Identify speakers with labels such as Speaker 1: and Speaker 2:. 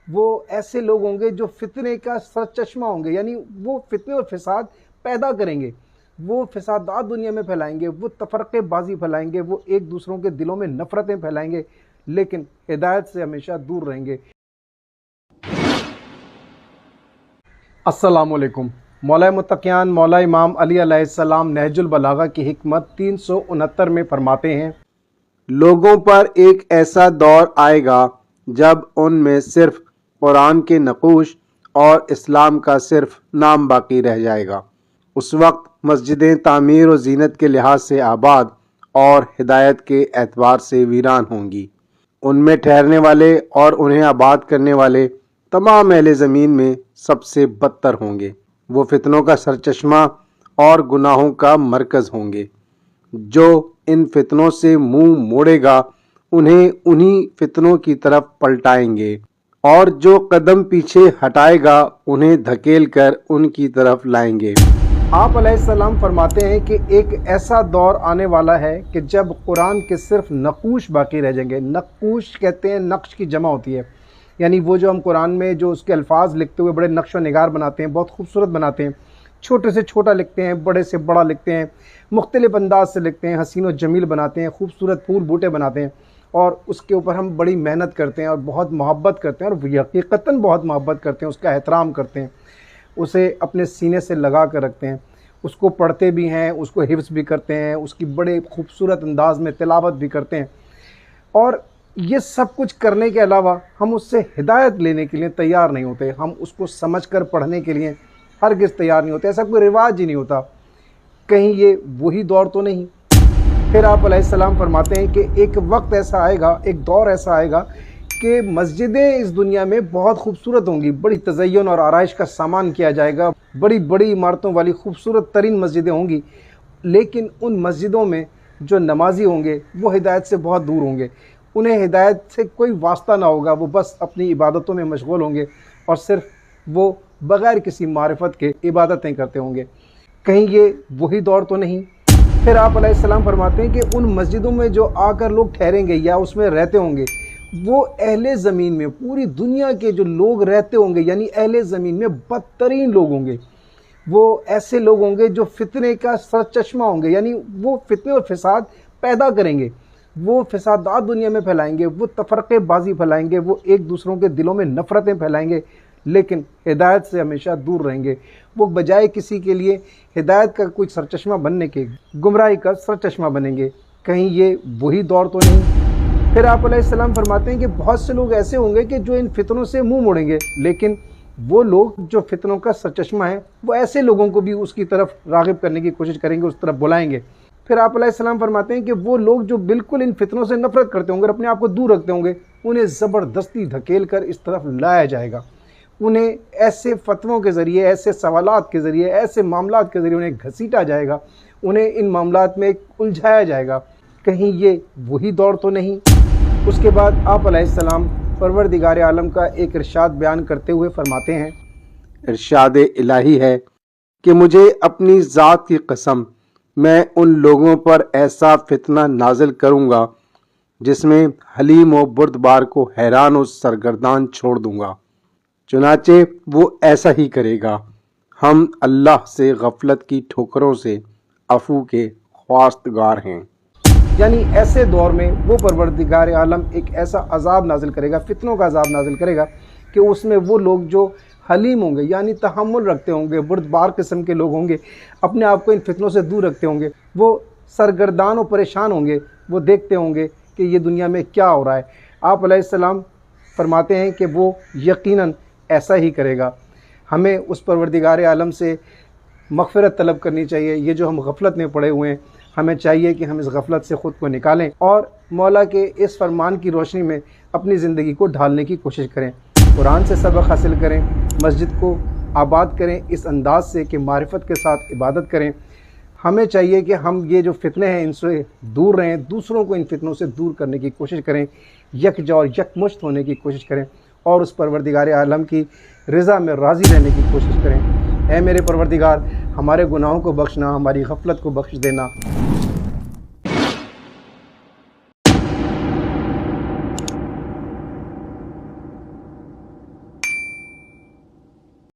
Speaker 1: وہ ایسے لوگ ہوں گے جو فتنے کا سرچشمہ ہوں گے، یعنی وہ فتنے اور فساد پیدا کریں گے، وہ فسادات دنیا میں پھیلائیں گے، وہ تفرقے بازی پھیلائیں گے، وہ ایک دوسروں کے دلوں میں نفرتیں پھیلائیں گے، لیکن ہدایت سے ہمیشہ دور رہیں گے۔ السلام علیکم۔ مولا متقیان مولا امام علی علیہ السلام نہج البلاغہ کی حکمت 369 میں فرماتے ہیں،
Speaker 2: لوگوں پر ایک ایسا دور آئے گا جب ان میں صرف قرآن کے نقوش اور اسلام کا صرف نام باقی رہ جائے گا۔ اس وقت مسجدیں تعمیر و زینت کے لحاظ سے آباد اور ہدایت کے اعتبار سے ویران ہوں گی۔ ان میں ٹھہرنے والے اور انہیں آباد کرنے والے تمام اہل زمین میں سب سے بدتر ہوں گے۔ وہ فتنوں کا سرچشمہ اور گناہوں کا مرکز ہوں گے۔ جو ان فتنوں سے منہ موڑے گا انہیں انہی فتنوں کی طرف پلٹائیں گے، اور جو قدم پیچھے ہٹائے گا انہیں دھکیل کر ان کی طرف لائیں گے۔
Speaker 1: آپ علیہ السلام فرماتے ہیں کہ ایک ایسا دور آنے والا ہے کہ جب قرآن کے صرف نقوش باقی رہ جائیں گے۔ نقوش کہتے ہیں، نقش کی جمع ہوتی ہے، یعنی وہ جو ہم قرآن میں جو اس کے الفاظ لکھتے ہوئے بڑے نقش و نگار بناتے ہیں، بہت خوبصورت بناتے ہیں، چھوٹے سے چھوٹا لکھتے ہیں، بڑے سے بڑا لکھتے ہیں، مختلف انداز سے لکھتے ہیں، حسین و جمیل بناتے ہیں، خوبصورت پھول بوٹے بناتے ہیں، اور اس کے اوپر ہم بڑی محنت کرتے ہیں اور بہت محبت کرتے ہیں، اور حقیقتاً بہت محبت کرتے ہیں، اس کا احترام کرتے ہیں، اسے اپنے سینے سے لگا کر رکھتے ہیں، اس کو پڑھتے بھی ہیں، اس کو حفظ بھی کرتے ہیں، اس کی بڑے خوبصورت انداز میں تلاوت بھی کرتے ہیں، اور یہ سب کچھ کرنے کے علاوہ ہم اس سے ہدایت لینے کے لیے تیار نہیں ہوتے، ہم اس کو سمجھ کر پڑھنے کے لیے ہرگز تیار نہیں ہوتے، ایسا کوئی رواج ہی نہیں ہوتا۔ کہیں یہ وہی دور تو نہیں؟ پھر آپ علیہ السلام فرماتے ہیں کہ ایک وقت ایسا آئے گا، ایک دور ایسا آئے گا کہ مسجدیں اس دنیا میں بہت خوبصورت ہوں گی، بڑی تزئین اور آرائش کا سامان کیا جائے گا، بڑی بڑی عمارتوں والی خوبصورت ترین مسجدیں ہوں گی، لیکن ان مسجدوں میں جو نمازی ہوں گے وہ ہدایت سے بہت دور ہوں گے، انہیں ہدایت سے کوئی واسطہ نہ ہوگا، وہ بس اپنی عبادتوں میں مشغول ہوں گے اور صرف وہ بغیر کسی معرفت کے عبادتیں کرتے ہوں گے۔ کہیں یہ وہی دور تو نہیں؟ پھر آپ علیہ السلام فرماتے ہیں کہ ان مسجدوں میں جو آ کر لوگ ٹھہریں گے یا اس میں رہتے ہوں گے، وہ اہل زمین میں پوری دنیا کے جو لوگ رہتے ہوں گے، یعنی اہل زمین میں بدترین لوگ ہوں گے، وہ ایسے لوگ ہوں گے جو فتنے کا سرچشمہ ہوں گے، یعنی وہ فتنے اور فساد پیدا کریں گے، وہ فسادات دنیا میں پھیلائیں گے، وہ تفرقے بازی پھیلائیں گے، وہ ایک دوسروں کے دلوں میں نفرتیں پھیلائیں گے، لیکن ہدایت سے ہمیشہ دور رہیں گے۔ وہ بجائے کسی کے لیے ہدایت کا کوئی سرچشمہ بننے کے گمراہی کا سرچشمہ بنیں گے۔ کہیں یہ وہی دور تو نہیں؟ پھر آپ علیہ السلام فرماتے ہیں کہ بہت سے لوگ ایسے ہوں گے کہ جو ان فتنوں سے منہ موڑیں گے، لیکن وہ لوگ جو فتنوں کا سرچشمہ ہیں وہ ایسے لوگوں کو بھی اس کی طرف راغب کرنے کی کوشش کریں گے، اس طرف بلائیں گے۔ پھر آپ علیہ السلام فرماتے ہیں کہ وہ لوگ جو بالکل ان فتنوں سے نفرت کرتے ہوں گے اور اپنے آپ کو دور رکھتے ہوں گے، انہیں زبردستی دھکیل کر اس طرف لایا جائے گا، انہیں ایسے فتووں کے ذریعے، ایسے سوالات کے ذریعے، ایسے معاملات کے ذریعے انہیں گھسیٹا جائے گا، انہیں ان معاملات میں الجھایا جائے گا۔ کہیں یہ وہی دور تو نہیں؟ اس کے بعد آپ علیہ السلام پروردگار عالم کا ایک ارشاد بیان کرتے ہوئے فرماتے ہیں،
Speaker 2: ارشاد الہی ہے کہ مجھے اپنی ذات کی قسم، میں ان لوگوں پر ایسا فتنہ نازل کروں گا جس میں حلیم و بردبار کو حیران و سرگردان چھوڑ دوں گا۔ چنانچہ وہ ایسا ہی کرے گا۔ ہم اللہ سے غفلت کی ٹھوکروں سے عفو کے خواستگار ہیں۔
Speaker 1: یعنی ایسے دور میں وہ پروردگار عالم ایک ایسا عذاب نازل کرے گا، فتنوں کا عذاب نازل کرے گا کہ اس میں وہ لوگ جو حلیم ہوں گے، یعنی تحمل رکھتے ہوں گے، بردبار قسم کے لوگ ہوں گے، اپنے آپ کو ان فتنوں سے دور رکھتے ہوں گے، وہ سرگردان و پریشان ہوں گے، وہ دیکھتے ہوں گے کہ یہ دنیا میں کیا ہو رہا ہے۔ آپ علیہ السلام فرماتے ہیں کہ وہ یقیناً ایسا ہی کرے گا۔ ہمیں اس پروردگار عالم سے مغفرت طلب کرنی چاہیے۔ یہ جو ہم غفلت میں پڑے ہوئے ہیں، ہمیں چاہیے کہ ہم اس غفلت سے خود کو نکالیں اور مولا کے اس فرمان کی روشنی میں اپنی زندگی کو ڈھالنے کی کوشش کریں، قرآن سے سبق حاصل کریں، مسجد کو آباد کریں اس انداز سے کہ معرفت کے ساتھ عبادت کریں۔ ہمیں چاہیے کہ ہم یہ جو فتنے ہیں ان سے دور رہیں، دوسروں کو ان فتنوں سے دور کرنے کی کوشش کریں، یکجا اور یکمشت ہونے کی کوشش کریں اور اس پروردگار عالم کی رضا میں راضی رہنے کی کوشش کریں۔ اے میرے پروردگار، ہمارے گناہوں کو بخشنا، ہماری غفلت کو بخش دینا۔